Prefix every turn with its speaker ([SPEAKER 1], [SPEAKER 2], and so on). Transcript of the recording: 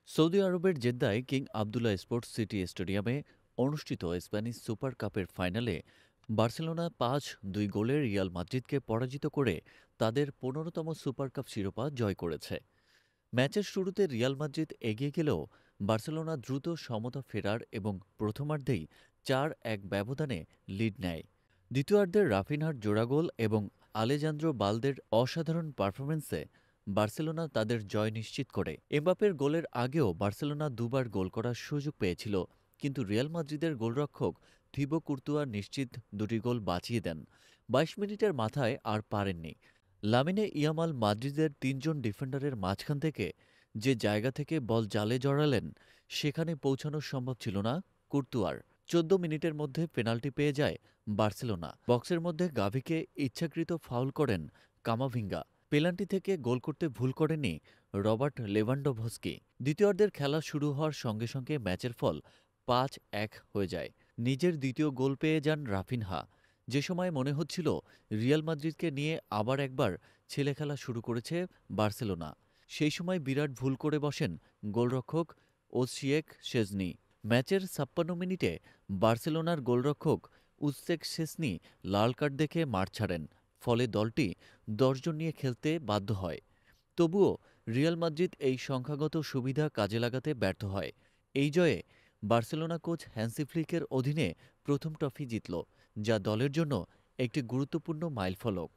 [SPEAKER 1] Saudi আরবের জেদ্দায় King Abdullah sports city স্টেডিয়ামে অনুষ্ঠিত স্প্যানিশ সুপার কাপের ফাইনালে বার্সেলোনা ৫-২ গোলে রিয়াল মাদ্রিদকে পরাজিত করে তাদের ১৫তম সুপার কাপ শিরোপা জয় করেছে। ম্যাচের শুরুতে রিয়াল মাদ্রিদ এগিয়ে গেলেও বার্সেলোনা দ্রুত সমতা ফেরার এবং প্রথমার্ধেই ৪-১ ব্যবধানে লিড নেয়। দ্বিতীয়ার্ধের রাফিনহার জোড়া গোল এবং আলেজান্দ্রো বালদের অসাধারণ পারফরম্যান্সে বার্সেলোনা তাদের জয় নিশ্চিত করে। এমবাপ্পের গোলের আগেও বার্সেলোনা দুবার গোল করার সুযোগ পেয়েছিল, কিন্তু রিয়াল মাদ্রিদের গোলরক্ষক থিবো কুর্তুয়া নিশ্চিত দুটি গোল বাঁচিয়ে দেন। ২২ মিনিটের মাথায় আর পারেননি। লামিনে ইয়ামাল মাদ্রিদের তিনজন ডিফেন্ডারের মাঝখান থেকে যে জায়গা থেকে বল জালে জড়ালেন, সেখানে পৌঁছানো সম্ভব ছিল না কুর্তুয়ার। ১৪ মিনিটের মধ্যে পেনাল্টি পেয়ে যায় বার্সেলোনা। বক্সের মধ্যে গাভিকে ইচ্ছাকৃত ফাউল করেন কামাভিঙ্গা। পেনাল্টি থেকে গোল করতে ভুল করেননি রবার্ট লেভানডোভস্কি। দ্বিতীয়ার্ধের খেলা শুরু হওয়ার সঙ্গে সঙ্গে ম্যাচের ফল ৫-১ হয়ে যায়। নিজের দ্বিতীয় গোল পেয়ে যান রাফিনহা। যে সময় মনে হচ্ছিল রিয়াল মাদ্রিদকে নিয়ে আবার একবার ছেলেখেলা শুরু করেছে বার্সেলোনা, সেই সময় বিরাট ভুল করে বসেন গোলরক্ষক ওসিয়েক শেজনি। ম্যাচের ৫৬ মিনিটে বার্সেলোনার গোলরক্ষক উসেক শেসনি লাল কার্ড দেখে মাঠ ছাড়েন। ফলে দলটি ১০ জন নিয়ে খেলতে বাধ্য হয়। তবুও রিয়াল মাদ্রিদ এই সংখ্যাগত সুবিধা কাজে লাগাতে ব্যর্থ হয়। এই জয়ে বার্সেলোনা কোচ হ্যান্সি ফ্লিকের অধীনে প্রথম ট্রফি জিতল, যা দলের জন্য একটি গুরুত্বপূর্ণ মাইলফলক।